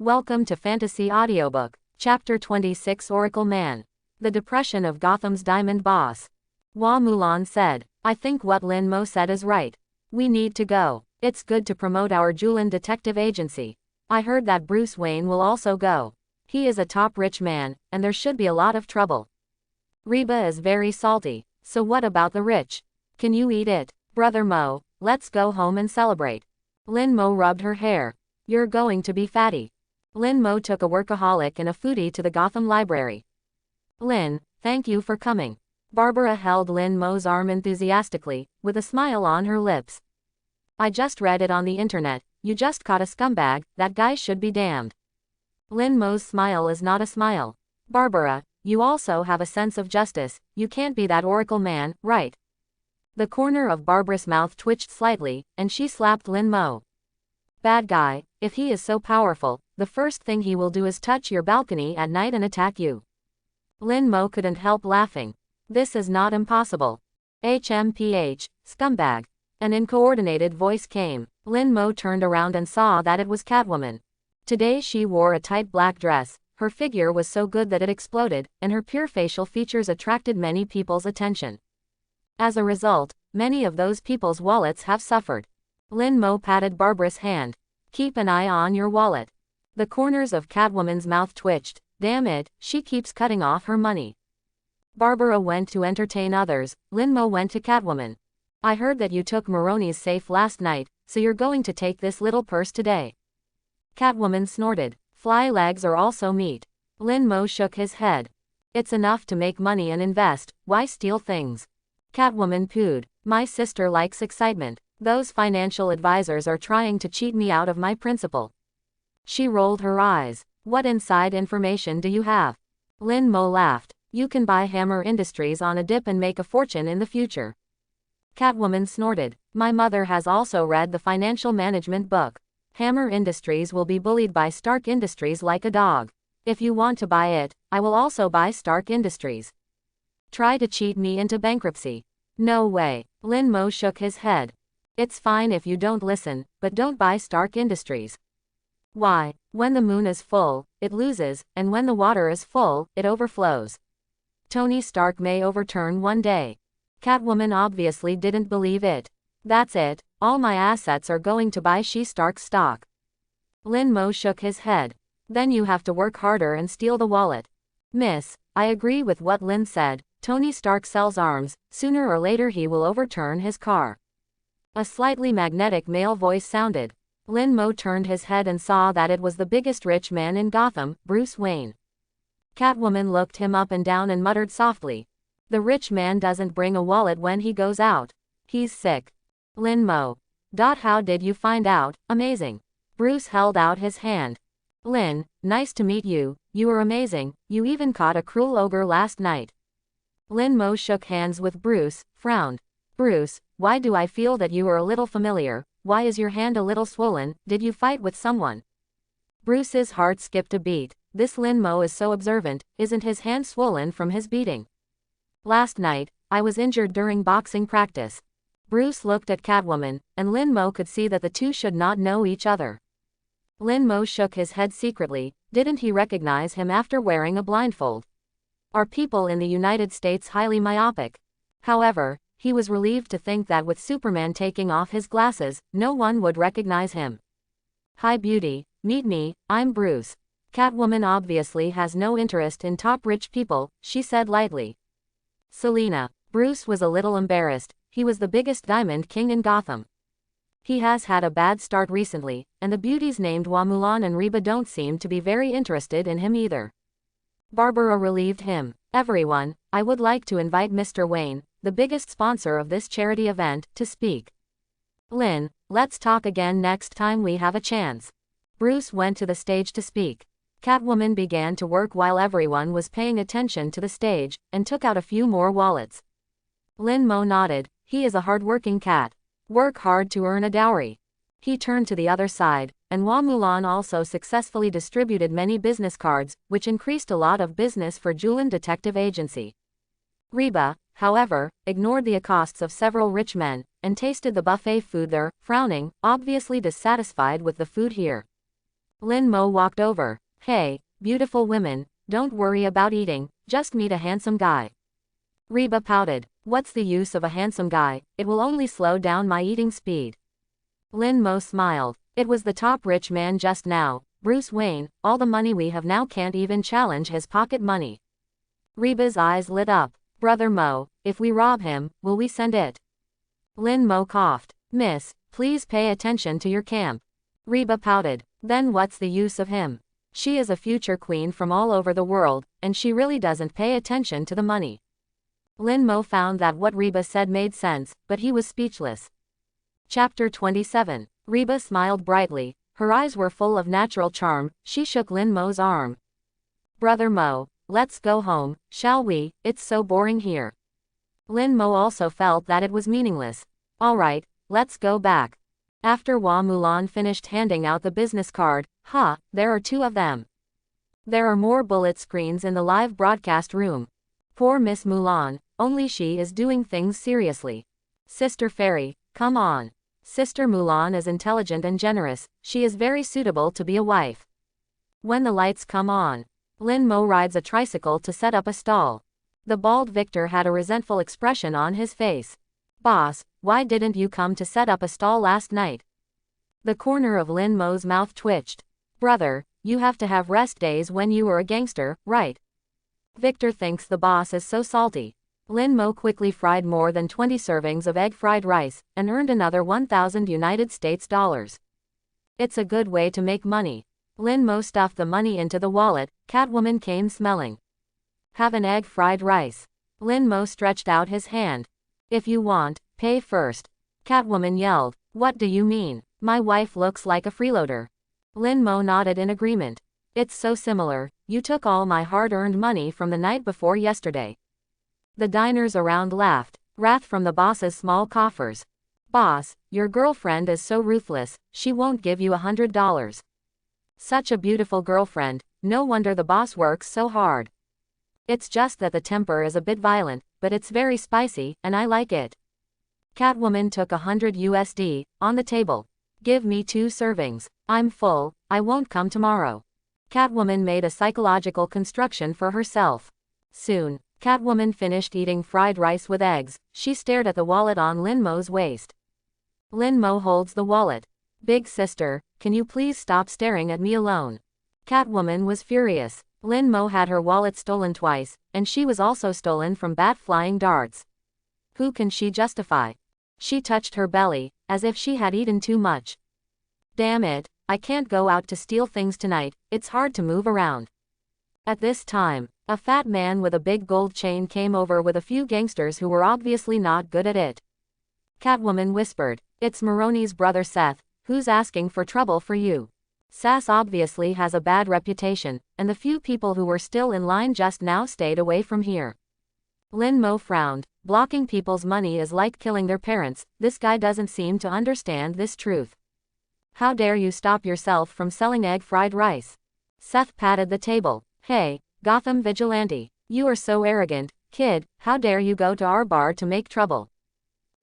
Welcome to Fantasy Audiobook, Chapter 26 Oracle Man. The Depression of Gotham's Diamond Boss. Hua Mulan said, I think what Lin Mo said is right. We need to go. It's good to promote our Julin detective agency. I heard that Bruce Wayne will also go. He is a top rich man, and there should be a lot of trouble. Reba is very salty, so what about the rich? Can you eat it? Brother Mo, let's go home and celebrate. Lin Mo rubbed her hair. You're going to be fatty. Lin Mo took a workaholic and a foodie to the Gotham Library. Lin, thank you for coming. Barbara held Lin Mo's arm enthusiastically, with a smile on her lips. I just read it on the internet, you just caught a scumbag, that guy should be damned. Lin Mo's smile is not a smile. Barbara, you also have a sense of justice, you can't be that Oracle man, right? The corner of Barbara's mouth twitched slightly, and she slapped Lin Mo. Bad guy, if he is so powerful, the first thing he will do is touch your balcony at night and attack you. Lin Mo couldn't help laughing. This is not impossible. HMPH, scumbag. An uncoordinated voice came. Lin Mo turned around and saw that it was Catwoman. Today she wore a tight black dress, her figure was so good that it exploded, and her pure facial features attracted many people's attention. As a result, many of those people's wallets have suffered. Lin Mo patted Barbara's hand. Keep an eye on your wallet. The corners of Catwoman's mouth twitched. Damn it, she keeps cutting off her money. Barbara went to entertain others, Lin Mo went to Catwoman. I heard that you took Maroni's safe last night, so you're going to take this little purse today. Catwoman snorted. Fly legs are also meat. Lin Mo shook his head. It's enough to make money and invest, why steal things? Catwoman pooed. My sister likes excitement. Those financial advisors are trying to cheat me out of my principal. She rolled her eyes. What inside information do you have? Lin Mo laughed. You can buy Hammer Industries on a dip and make a fortune in the future. Catwoman snorted. My mother has also read the financial management book. Hammer Industries will be bullied by Stark Industries like a dog. If you want to buy it, I will also buy Stark Industries. Try to cheat me into bankruptcy. No way. Lin Mo shook his head. It's fine if you don't listen, but don't buy Stark Industries. Why? When the moon is full, it loses, and when the water is full, it overflows. Tony Stark may overturn one day. Catwoman obviously didn't believe it. That's it, all my assets are going to buy Stark stock. Lin Mo shook his head. Then you have to work harder and steal the wallet. Miss, I agree with what Lin said, Tony Stark sells arms, sooner or later he will overturn his car. A slightly magnetic male voice sounded. Lin Mo turned his head and saw that it was the biggest rich man in Gotham, Bruce Wayne. Catwoman looked him up and down and muttered softly. The rich man doesn't bring a wallet when he goes out. He's sick. Lin Mo. How did you find out? Amazing. Bruce held out his hand. Lin, nice to meet you, you are amazing, you even caught a cruel ogre last night. Lin Mo shook hands with Bruce, frowned. Bruce, why do I feel that you are a little familiar? Why is your hand a little swollen? Did you fight with someone? Bruce's heart skipped a beat. This Lin Mo is so observant, isn't his hand swollen from his beating? Last night, I was injured during boxing practice. Bruce looked at Catwoman, and Lin Mo could see that the two should not know each other. Lin Mo shook his head secretly. Didn't he recognize him after wearing a blindfold? Are people in the United States highly myopic? However, he was relieved to think that with Superman taking off his glasses, no one would recognize him. Hi beauty, meet me, I'm Bruce. Catwoman obviously has no interest in top rich people, she said lightly. Selina. Bruce was a little embarrassed, he was the biggest diamond king in Gotham. He has had a bad start recently, and the beauties named Hua Mulan and Reba don't seem to be very interested in him either. Barbara relieved him. Everyone, I would like to invite Mr. Wayne, the biggest sponsor of this charity event, to speak. Lin, let's talk again next time we have a chance. Bruce went to the stage to speak. Catwoman began to work while everyone was paying attention to the stage, and took out a few more wallets. Lin Mo nodded. He is a hard-working cat. Work hard to earn a dowry. He turned to the other side, and Hua Mulan also successfully distributed many business cards, which increased a lot of business for Julin Detective Agency. Reba, however, ignored the accosts of several rich men, and tasted the buffet food there, frowning, obviously dissatisfied with the food here. Lin Mo walked over. Hey, beautiful women, don't worry about eating, just meet a handsome guy. Reba pouted. What's the use of a handsome guy, it will only slow down my eating speed. Lin Mo smiled. It was the top rich man just now, Bruce Wayne, all the money we have now can't even challenge his pocket money. Reba's eyes lit up. Brother Mo, if we rob him, will we send it? Lin Mo coughed. Miss, please pay attention to your camp. Reba pouted. Then what's the use of him? She is a future queen from all over the world, and she really doesn't pay attention to the money. Lin Mo found that what Reba said made sense, but he was speechless. Chapter 27. Reba smiled brightly. Her eyes were full of natural charm. She shook Lin Mo's arm. Brother Mo, let's go home, shall we? It's so boring here. Lin Mo also felt that it was meaningless. Alright, let's go back. After Hua Mulan finished handing out the business card, there are 2 of them. There are more bullet screens in the live broadcast room. Poor Miss Mulan, only she is doing things seriously. Sister Fairy, come on. Sister Mulan is intelligent and generous, she is very suitable to be a wife. When the lights come on, Lin Mo rides a tricycle to set up a stall. The bald Victor had a resentful expression on his face. Boss, why didn't you come to set up a stall last night? The corner of Lin Mo's mouth twitched. Brother, you have to have rest days when you are a gangster, right? Victor thinks the boss is so salty. Lin Mo quickly fried more than 20 servings of egg fried rice, and earned another 1,000 United States dollars. It's a good way to make money. Lin Mo stuffed the money into the wallet. Catwoman came smelling. Have an egg fried rice. Lin Mo stretched out his hand. If you want, pay first. Catwoman yelled. What do you mean? My wife looks like a freeloader. Lin Mo nodded in agreement. It's so similar, you took all my hard-earned money from the night before yesterday. The diners around laughed. Wrath from the boss's small coffers. Boss, your girlfriend is so ruthless, she won't give you $100. Such a beautiful girlfriend, no wonder the boss works so hard. It's just that the temper is a bit violent, but it's very spicy, and I like it. Catwoman took $100 on the table. Give me 2 servings. I'm full, I won't come tomorrow. Catwoman made a psychological construction for herself. Soon, Catwoman finished eating fried rice with eggs. She stared at the wallet on Lin Mo's waist. Lin Mo holds the wallet. Big sister, can you please stop staring at me alone? Catwoman was furious. Lin Mo had her wallet stolen twice, and she was also stolen from bat flying darts. Who can she justify? She touched her belly, as if she had eaten too much. Damn it, I can't go out to steal things tonight, it's hard to move around. At this time, a fat man with a big gold chain came over with a few gangsters who were obviously not good at it. Catwoman whispered, it's Maroni's brother Seth, who's asking for trouble for you. Sass obviously has a bad reputation, and the few people who were still in line just now stayed away from here. Lin Mo frowned. Blocking people's money is like killing their parents, this guy doesn't seem to understand this truth. How dare you stop yourself from selling egg fried rice? Seth patted the table. Hey, Gotham Vigilante, you are so arrogant, kid, how dare you go to our bar to make trouble?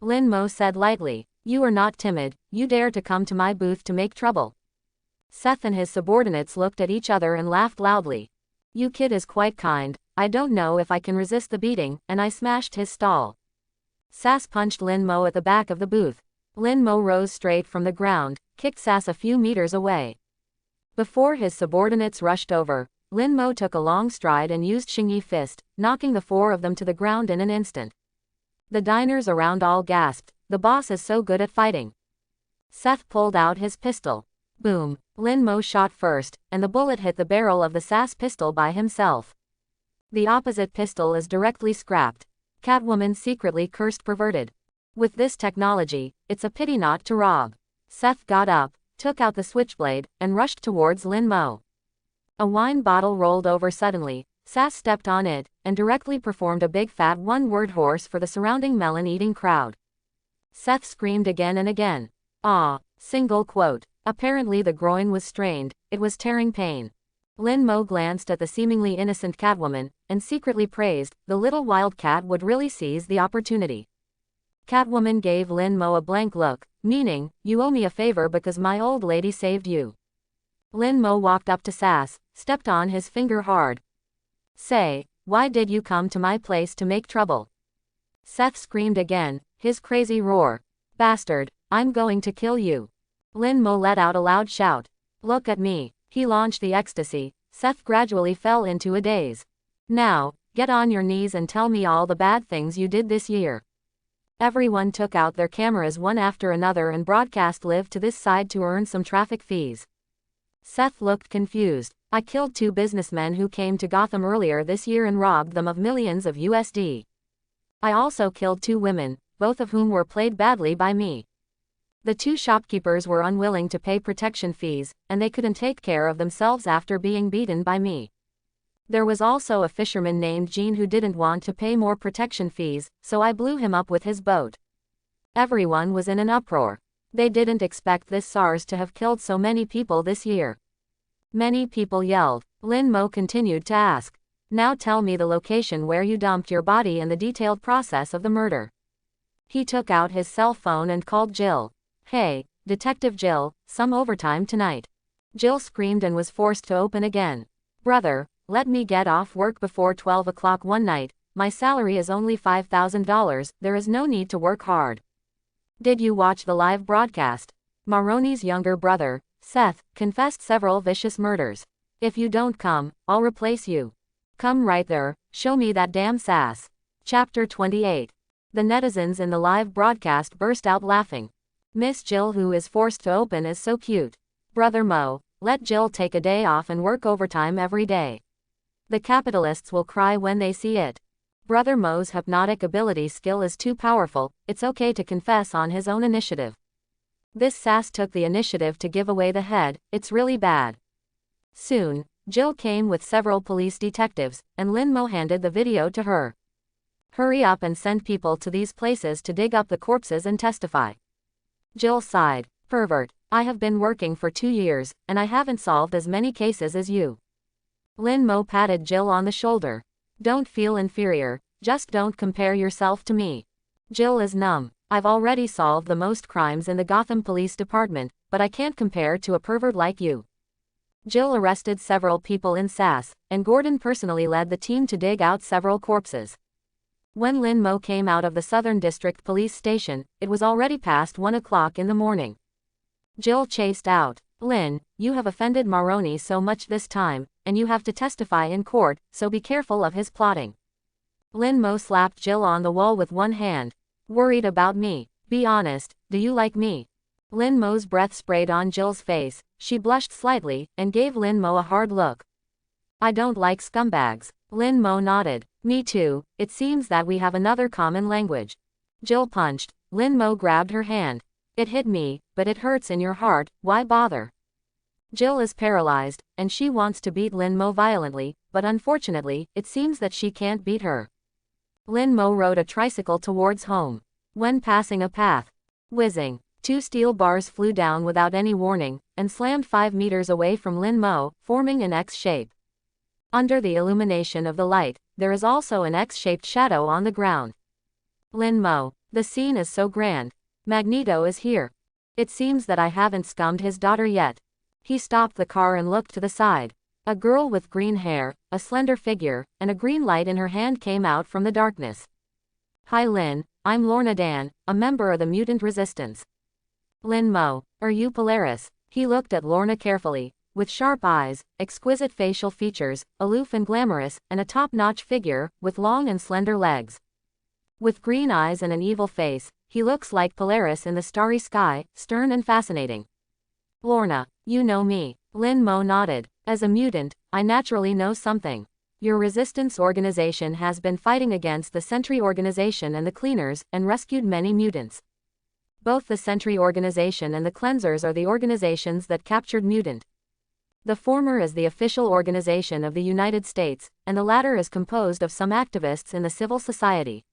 Lin Mo said lightly, you are not timid, you dare to come to my booth to make trouble. Seth and his subordinates looked at each other and laughed loudly. You kid is quite kind, I don't know if I can resist the beating, and I smashed his stall. Sass punched Lin Mo at the back of the booth. Lin Mo rose straight from the ground, kicked Sass a few meters away. Before his subordinates rushed over, Lin Mo took a long stride and used Xingyi Fist, knocking the 4 of them to the ground in an instant. The diners around all gasped, the boss is so good at fighting. Seth pulled out his pistol. Boom, Lin Mo shot first, and the bullet hit the barrel of the Sass pistol by himself. The opposite pistol is directly scrapped. Catwoman secretly cursed perverted. With this technology, it's a pity not to rob. Seth got up, took out the switchblade, and rushed towards Lin Mo. A wine bottle rolled over suddenly. Sass stepped on it, and directly performed a big fat one-word horse for the surrounding melon-eating crowd. Seth screamed again and again. Ah, single quote. Apparently the groin was strained, it was tearing pain. Lin Mo glanced at the seemingly innocent Catwoman, and secretly praised, the little wildcat would really seize the opportunity. Catwoman gave Lin Mo a blank look, meaning, you owe me a favor because my old lady saved you. Lin Mo walked up to Sass, stepped on his finger hard. Say, why did you come to my place to make trouble? Seth screamed again, his crazy roar. Bastard, I'm going to kill you. Lin Mo let out a loud shout. Look at me. He launched the ecstasy. Seth gradually fell into a daze. Now, get on your knees and tell me all the bad things you did this year. Everyone took out their cameras one after another and broadcast live to this side to earn some traffic fees. Seth looked confused. I killed 2 businessmen who came to Gotham earlier this year and robbed them of millions of USD. I also killed 2 women, both of whom were played badly by me. The 2 shopkeepers were unwilling to pay protection fees, and they couldn't take care of themselves after being beaten by me. There was also a fisherman named Gene who didn't want to pay more protection fees, so I blew him up with his boat. Everyone was in an uproar. They didn't expect this SARS to have killed so many people this year. Many people yelled. Lin Mo continued to ask. Now tell me the location where you dumped your body and the detailed process of the murder. He took out his cell phone and called Jill. Hey, Detective Jill, some overtime tonight. Jill screamed and was forced to open again. Brother, let me get off work before 12 o'clock one night. My salary is only $5,000, there is no need to work hard. Did you watch the live broadcast? Maroni's younger brother, Seth, confessed several vicious murders. If you don't come, I'll replace you. Come right there, show me that damn sass. Chapter 28. The netizens in the live broadcast burst out laughing. Miss Jill who is forced to open is so cute. Brother Mo, let Jill take a day off and work overtime every day. The capitalists will cry when they see it. Brother Mo's hypnotic ability skill is too powerful, it's okay to confess on his own initiative. This sass took the initiative to give away the head, it's really bad. Soon, Jill came with several police detectives, and Lin Mo handed the video to her. Hurry up and send people to these places to dig up the corpses and testify. Jill sighed. Pervert, I have been working for 2 years, and I haven't solved as many cases as you. Lin Mo patted Jill on the shoulder. Don't feel inferior, just don't compare yourself to me. Jill is numb. I've already solved the most crimes in the Gotham Police Department, but I can't compare to a pervert like you. Jill arrested several people in Sass, and Gordon personally led the team to dig out several corpses. When Lin Mo came out of the Southern District Police Station, it was already past 1 o'clock in the morning. Jill chased out. Lin, you have offended Maroni so much this time, and you have to testify in court, so be careful of his plotting. Lin Mo slapped Jill on the wall with one hand. Worried about me? Be honest, do you like me? Lin Mo's breath sprayed on Jill's face, she blushed slightly, and gave Lin Mo a hard look. I don't like scumbags. Lin Mo nodded. Me too, it seems that we have another common language. Jill punched. Lin Mo grabbed her hand. It hit me, but it hurts in your heart, why bother? Jill is paralyzed, and she wants to beat Lin Mo violently, but unfortunately, it seems that she can't beat her. Lin Mo rode a tricycle towards home. When passing a path, whizzing, 2 steel bars flew down without any warning, and slammed 5 meters away from Lin Mo, forming an X shape. Under the illumination of the light, there is also an X-shaped shadow on the ground. Lin Mo, the scene is so grand. Magneto is here. It seems that I haven't scummed his daughter yet. He stopped the car and looked to the side. A girl with green hair, a slender figure, and a green light in her hand came out from the darkness. Hi Lin, I'm Lorna Dan, a member of the Mutant Resistance. Lin Mo, are you Polaris? He looked at Lorna carefully. With sharp eyes, exquisite facial features, aloof and glamorous, and a top-notch figure, with long and slender legs. With green eyes and an evil face, he looks like Polaris in the starry sky, stern and fascinating. Lorna, you know me. Lin Mo nodded. As a mutant, I naturally know something. Your resistance organization has been fighting against the Sentry organization and the Cleaners, and rescued many mutants. Both the Sentry organization and the Cleansers are the organizations that captured Mutant. The former is the official organization of the United States, and the latter is composed of some activists in the civil society.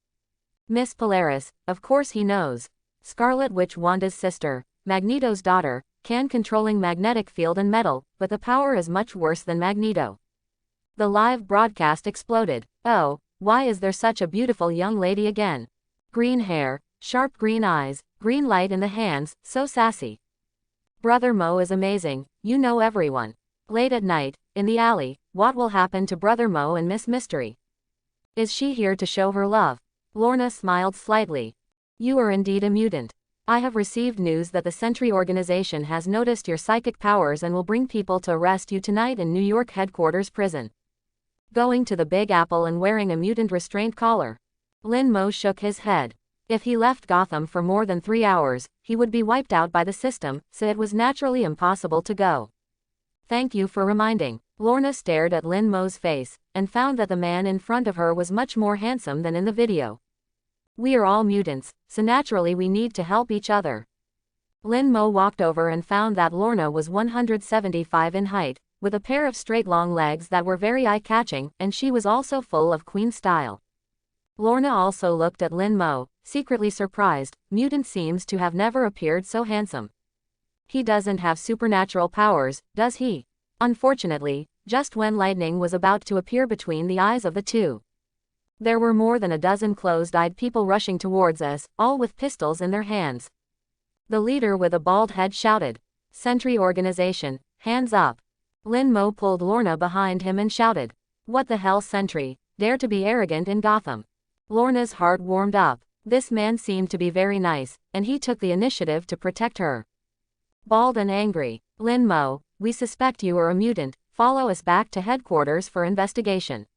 Miss Polaris, of course he knows. Scarlet Witch Wanda's sister, Magneto's daughter, can controlling magnetic field and metal, but the power is much worse than Magneto. The live broadcast exploded. Oh, why is there such a beautiful young lady again? Green hair, sharp green eyes, green light in the hands, so sassy. Brother Mo is amazing, you know everyone. Late at night, in the alley, what will happen to Brother Mo and Miss Mystery? Is she here to show her love? Lorna smiled slightly. You are indeed a mutant. I have received news that the Sentry organization has noticed your psychic powers and will bring people to arrest you tonight in New York headquarters prison. Going to the Big Apple and wearing a mutant restraint collar. Lin Mo shook his head. If he left Gotham for more than 3 hours, he would be wiped out by the system, so it was naturally impossible to go. Thank you for reminding. Lorna stared at Lin Mo's face, and found that the man in front of her was much more handsome than in the video. We are all mutants, so naturally we need to help each other. Lin Mo walked over and found that Lorna was 175 in height, with a pair of straight long legs that were very eye-catching, and she was also full of queen style. Lorna also looked at Lin Mo, secretly surprised. Mutant seems to have never appeared so handsome. He doesn't have supernatural powers, does he? Unfortunately, just when lightning was about to appear between the eyes of the two. There were more than a dozen closed-eyed people rushing towards us, all with pistols in their hands. The leader with a bald head shouted, "Sentry organization, hands up." Lin Mo pulled Lorna behind him and shouted, "What the hell, Sentry, dare to be arrogant in Gotham?" Lorna's heart warmed up. This man seemed to be very nice, and he took the initiative to protect her. Bald and angry, Lin Mo, we suspect you are a mutant, follow us back to headquarters for investigation.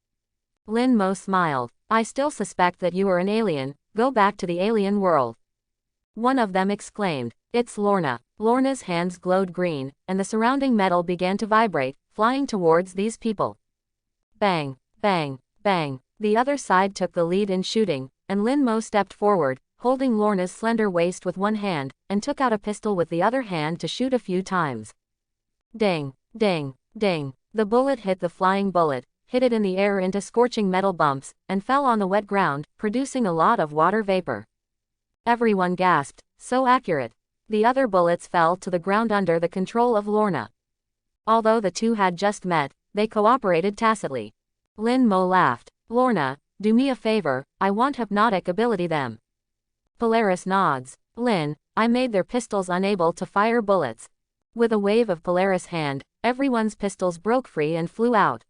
Lin Mo smiled, I still suspect that you are an alien, go back to the alien world. One of them exclaimed, it's Lorna. Lorna's hands glowed green, and the surrounding metal began to vibrate, flying towards these people. Bang, bang, bang. The other side took the lead in shooting, and Lin Mo stepped forward, holding Lorna's slender waist with one hand, and took out a pistol with the other hand to shoot a few times. Ding, ding, ding. The bullet hit the flying bullet, hit it in the air into scorching metal bumps, and fell on the wet ground, producing a lot of water vapor. Everyone gasped, so accurate. The other bullets fell to the ground under the control of Lorna. Although the two had just met, they cooperated tacitly. Lin Mo laughed. Lorna, do me a favor, I want hypnotic ability them. Polaris nods. Lin, I made their pistols unable to fire bullets. With a wave of Polaris' hand, everyone's pistols broke free and flew out.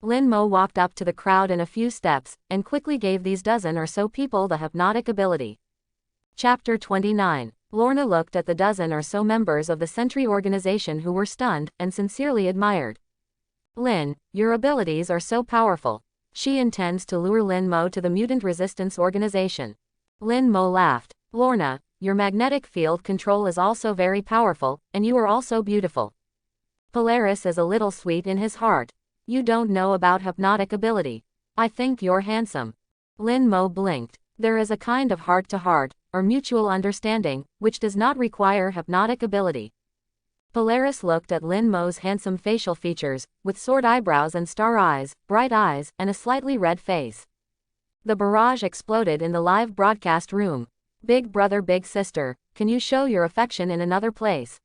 Lin Mo walked up to the crowd in a few steps, and quickly gave these dozen or so people the hypnotic ability. Chapter 29. Lorna looked at the dozen or so members of the Sentry organization who were stunned, and sincerely admired. Lin, your abilities are so powerful. She intends to lure Lin Mo to the Mutant Resistance Organization. Lin Mo laughed. Lorna, your magnetic field control is also very powerful, and you are also beautiful. Polaris is a little sweet in his heart. You don't know about hypnotic ability. I think you're handsome. Lin Mo blinked. There is a kind of heart-to-heart, or mutual understanding, which does not require hypnotic ability. Polaris looked at Lin Mo's handsome facial features, with sword eyebrows and star eyes, bright eyes, and a slightly red face. The barrage exploded in the live broadcast room. Big brother, big sister, can you show your affection in another place?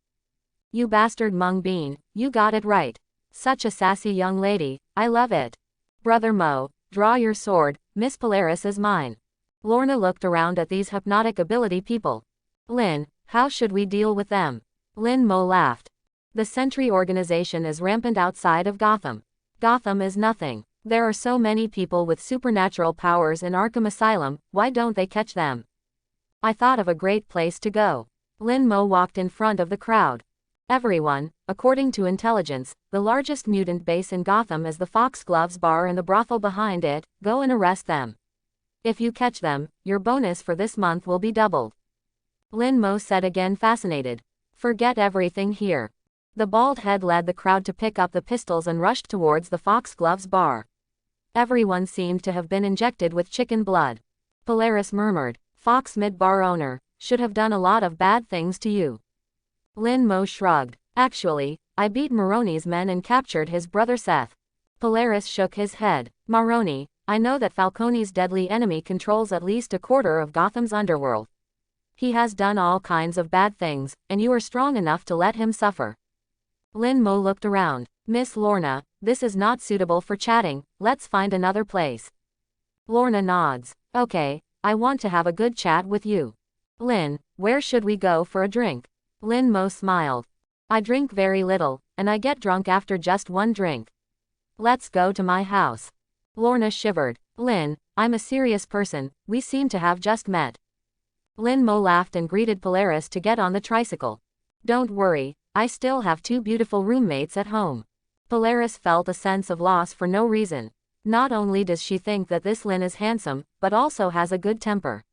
You bastard Mung Bean, you got it right. Such a sassy young lady, I love it. Brother Mo, draw your sword, Miss Polaris is mine. Lorna looked around at these hypnotic ability people. Lin, how should we deal with them? Lin Mo laughed. The Sentry organization is rampant outside of Gotham. Gotham is nothing. There are so many people with supernatural powers in Arkham Asylum, why don't they catch them? I thought of a great place to go. Lin Mo walked in front of the crowd. Everyone, according to intelligence, the largest mutant base in Gotham is the Foxgloves bar and the brothel behind it, go and arrest them. If you catch them, your bonus for this month will be doubled. Lin Mo said again, fascinated. Forget everything here. The bald head led the crowd to pick up the pistols and rushed towards the Foxgloves bar. Everyone seemed to have been injected with chicken blood. Polaris murmured, Fox Mid bar owner, should have done a lot of bad things to you. Lin Mo shrugged. Actually, I beat Maroni's men and captured his brother Seth. Polaris shook his head. Maroni, I know that Falcone's deadly enemy controls at least a quarter of Gotham's underworld. He has done all kinds of bad things, and you are strong enough to let him suffer. Lin Mo looked around. Miss Lorna, this is not suitable for chatting, let's find another place. Lorna nods. Okay, I want to have a good chat with you. Lin, where should we go for a drink? Lin Mo smiled. I drink very little, and I get drunk after just one drink. Let's go to my house. Lorna shivered. Lin, I'm a serious person, we seem to have just met. Lin Mo laughed and greeted Polaris to get on the tricycle. Don't worry, I still have 2 beautiful roommates at home. Polaris felt a sense of loss for no reason. Not only does she think that this Lin is handsome, but also has a good temper.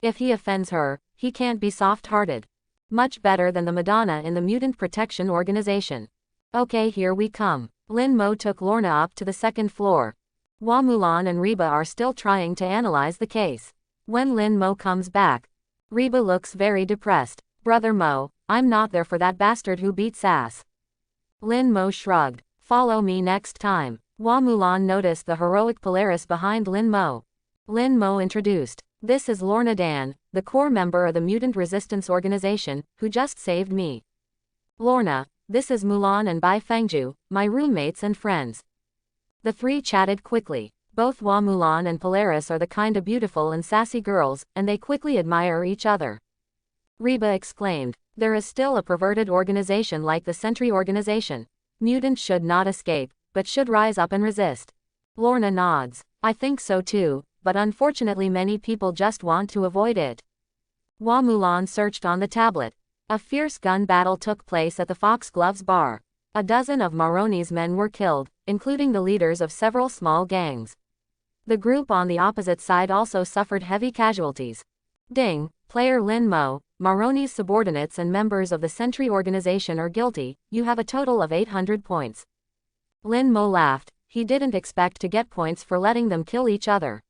If he offends her, he can't be soft-hearted. Much better than the Madonna in the Mutant Protection Organization. Okay, here we come. Lin Mo took Lorna up to the 2nd floor. Hua Mulan and Reba are still trying to analyze the case. When Lin Mo comes back, Reba looks very depressed. Brother Mo, I'm not there for that bastard who beats ass. Lin Mo shrugged. Follow me next time. Hua Mulan noticed the heroic Polaris behind Lin Mo. Lin Mo introduced. This is Lorna Dan, the core member of the Mutant Resistance Organization, who just saved me. Lorna, this is Mulan and Bai Fengju, my roommates and friends. The 3 chatted quickly. Both Hua Mulan and Polaris are the kinda beautiful and sassy girls, and they quickly admire each other. Reba exclaimed, there is still a perverted organization like the Sentry Organization. Mutants should not escape, but should rise up and resist. Lorna nods. I think so too, but unfortunately many people just want to avoid it. Hua Mulan searched on the tablet. A fierce gun battle took place at the Foxgloves bar. A dozen of Maroni's men were killed, including the leaders of several small gangs. The group on the opposite side also suffered heavy casualties. Ding, player Lin Mo, Maroni's subordinates and members of the Sentry Organization are guilty, you have a total of 800 points. Lin Mo laughed, he didn't expect to get points for letting them kill each other.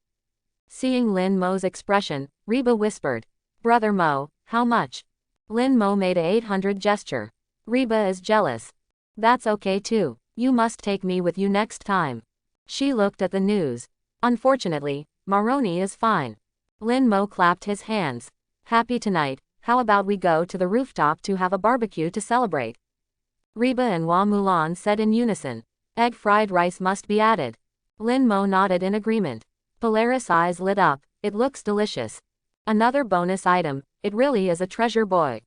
Seeing Lin Mo's expression, Reba whispered, Brother Mo, how much? Lin Mo made a 800 gesture. Reba is jealous. That's okay too, you must take me with you next time. She looked at the news. Unfortunately, Maroni is fine. Lin Mo clapped his hands. Happy tonight, how about we go to the rooftop to have a barbecue to celebrate? Reba and Hua Mulan said in unison. Egg fried rice must be added. Lin Mo nodded in agreement. Polaris' eyes lit up, it looks delicious. Another bonus item, it really is a treasure boy. ...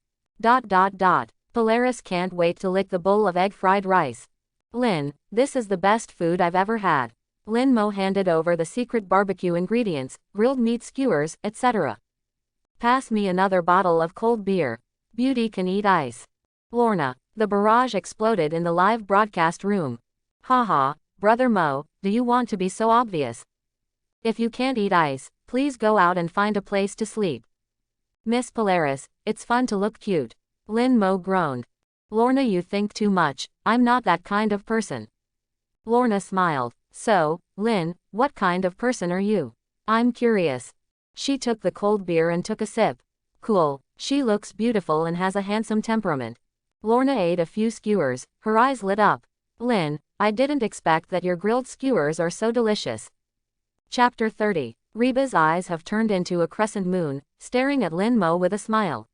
Polaris can't wait to lick the bowl of egg fried rice. Lin, this is the best food I've ever had. Lin Mo handed over the secret barbecue ingredients, grilled meat skewers, etc. Pass me another bottle of cold beer. Beauty can eat ice. Lorna, the barrage exploded in the live broadcast room. Haha, Brother Mo, do you want to be so obvious? If you can't eat ice, please go out and find a place to sleep. Miss Polaris, it's fun to look cute. Lin Mo groaned. Lorna, you think too much, I'm not that kind of person. Lorna smiled. So, Lin, what kind of person are you? I'm curious. She took the cold beer and took a sip. Cool, she looks beautiful and has a handsome temperament. Lorna ate a few skewers, her eyes lit up. Lin, I didn't expect that your grilled skewers are so delicious. Chapter 30. Reba's eyes have turned into a crescent moon, staring at Lin Mo with a smile.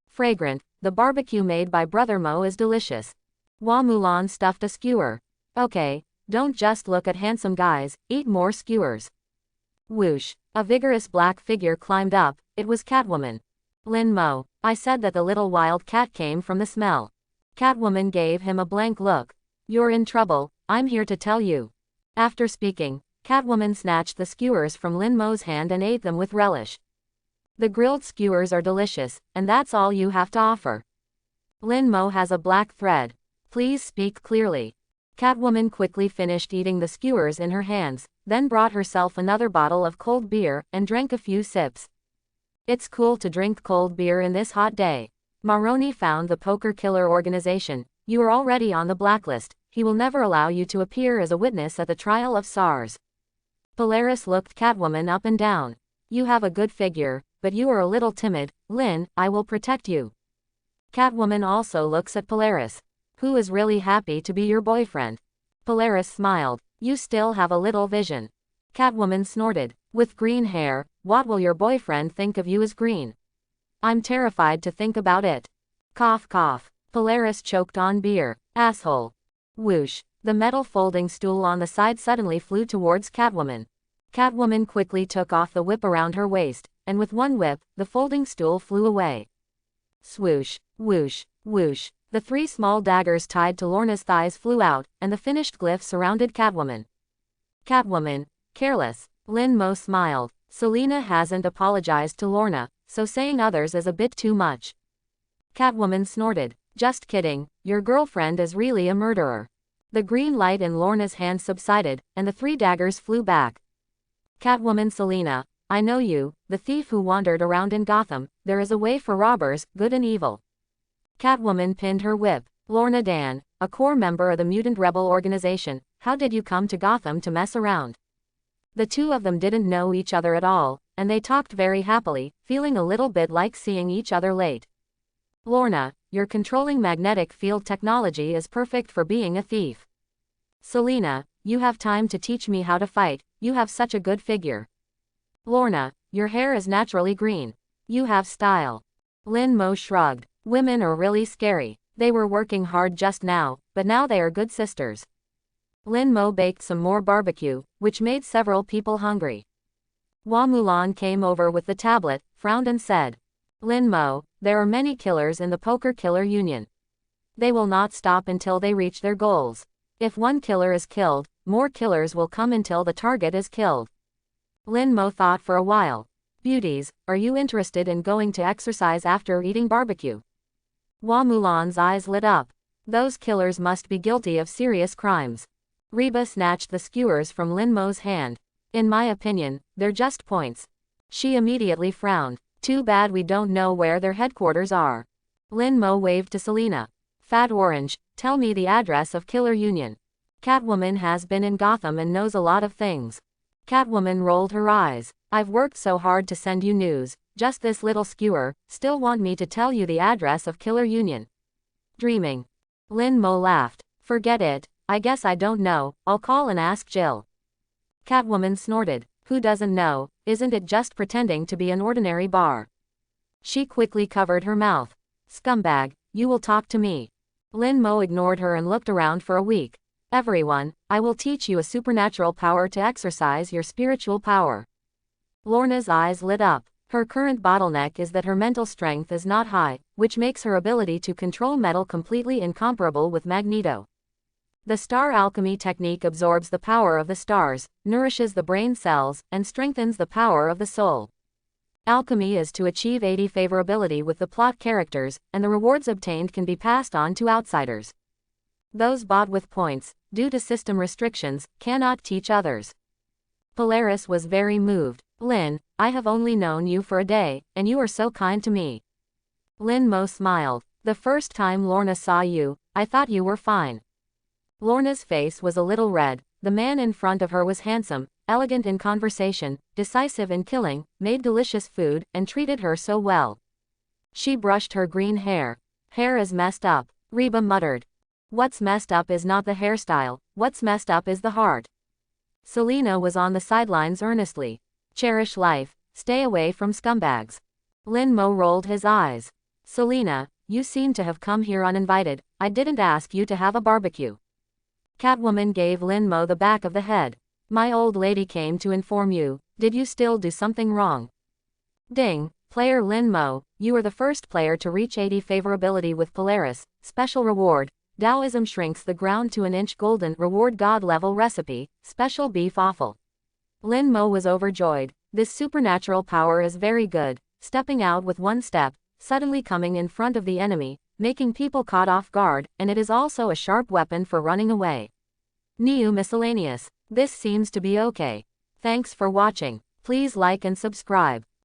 Fragrant, the barbecue made by Brother Mo is delicious. Hua Mulan stuffed a skewer. Okay, don't just look at handsome guys, eat more skewers. Whoosh, a vigorous black figure climbed up, it was Catwoman. Lin Mo, I said that the little wild cat came from the smell. Catwoman gave him a blank look. You're in trouble, I'm here to tell you. After speaking, Catwoman snatched the skewers from Lin Mo's hand and ate them with relish. The grilled skewers are delicious, and that's all you have to offer. Lin Mo has a black thread. Please speak clearly. Catwoman quickly finished eating the skewers in her hands, then brought herself another bottle of cold beer and drank a few sips. It's cool to drink cold beer in this hot day. Maroni found the poker killer organization. You are already on the blacklist. He will never allow you to appear as a witness at the trial of SARS. Polaris looked Catwoman up and down. You have a good figure, but you are a little timid. Lin, I will protect you. Catwoman also looks at Polaris. Who is really happy to be your boyfriend? Polaris smiled. You still have a little vision. Catwoman snorted. With green hair, what will your boyfriend think of you as green? I'm terrified to think about it. Cough cough. Polaris choked on beer. Asshole. Whoosh. The metal folding stool on the side suddenly flew towards Catwoman. Catwoman quickly took off the whip around her waist, and with one whip, the folding stool flew away. Swoosh, whoosh, whoosh. The 3 small daggers tied to Lorna's thighs flew out, and the finished glyph surrounded Catwoman. Catwoman, careless. Lin Mo smiled. Selena hasn't apologized to Lorna, so saying others is a bit too much. Catwoman snorted. Just kidding, your girlfriend is really a murderer. The green light in Lorna's hand subsided, and the 3 daggers flew back. Catwoman Selena, I know you, the thief who wandered around in Gotham. There is a way for robbers, good and evil. Catwoman pinned her whip. Lorna Dan, a core member of the Mutant Rebel organization, how did you come to Gotham to mess around? The 2 of them didn't know each other at all, and they talked very happily, feeling a little bit like seeing each other late. Lorna, your controlling magnetic field technology is perfect for being a thief. Selena, you have time to teach me how to fight, you have such a good figure. Lorna, your hair is naturally green. You have style. Lin Mo shrugged. Women are really scary. They were working hard just now, but now they are good sisters. Lin Mo baked some more barbecue, which made several people hungry. Hua Mulan came over with the tablet, frowned and said, Lin Mo, there are many killers in the Poker Killer Union. They will not stop until they reach their goals. If one killer is killed, more killers will come until the target is killed. Lin Mo thought for a while. Beauties, are you interested in going to exercise after eating barbecue? Hua Mulan's eyes lit up. Those killers must be guilty of serious crimes. Reba snatched the skewers from Lin Mo's hand. In my opinion, they're just points. She immediately frowned. Too bad we don't know where their headquarters are. Lin Mo waved to Selena. Fat Orange, tell me the address of Killer Union. Catwoman has been in Gotham and knows a lot of things. Catwoman rolled her eyes. I've worked so hard to send you news, just this little skewer, still want me to tell you the address of Killer Union. Dreaming. Lin Mo laughed. Forget it, I guess I don't know, I'll call and ask Jill. Catwoman snorted. Who doesn't know, isn't it just pretending to be an ordinary bar? She quickly covered her mouth. Scumbag, you will talk to me. Lin Mo ignored her and looked around for a week. Everyone, I will teach you a supernatural power to exercise your spiritual power. Lorna's eyes lit up. Her current bottleneck is that her mental strength is not high, which makes her ability to control metal completely incomparable with Magneto. The star alchemy technique absorbs the power of the stars, nourishes the brain cells, and strengthens the power of the soul. Alchemy is to achieve 80 favorability with the plot characters, and the rewards obtained can be passed on to outsiders. Those bought with points, due to system restrictions, cannot teach others. Polaris was very moved. Lin, I have only known you for a day, and you are so kind to me. Lin Mo smiled. The first time Lorna saw you, I thought you were fine. Lorna's face was a little red. The man in front of her was handsome, elegant in conversation, decisive in killing, made delicious food, and treated her so well. She brushed her green hair. Hair is messed up, Reba muttered. What's messed up is not the hairstyle, what's messed up is the heart. Selena was on the sidelines earnestly. Cherish life, stay away from scumbags. Lin Mo rolled his eyes. Selena, you seem to have come here uninvited, I didn't ask you to have a barbecue. Catwoman gave Lin Mo the back of the head. My old lady came to inform you, did you still do something wrong? Ding, player Lin Mo, you are the first player to reach 80 favorability with Polaris, special reward. Taoism shrinks the ground to an inch golden reward god level recipe, special beef offal. Lin Mo was overjoyed. This supernatural power is very good, stepping out with one step, suddenly coming in front of the enemy, making people caught off guard, and it is also a sharp weapon for running away. New miscellaneous. This seems to be okay. Thanks for watching. Please like and subscribe.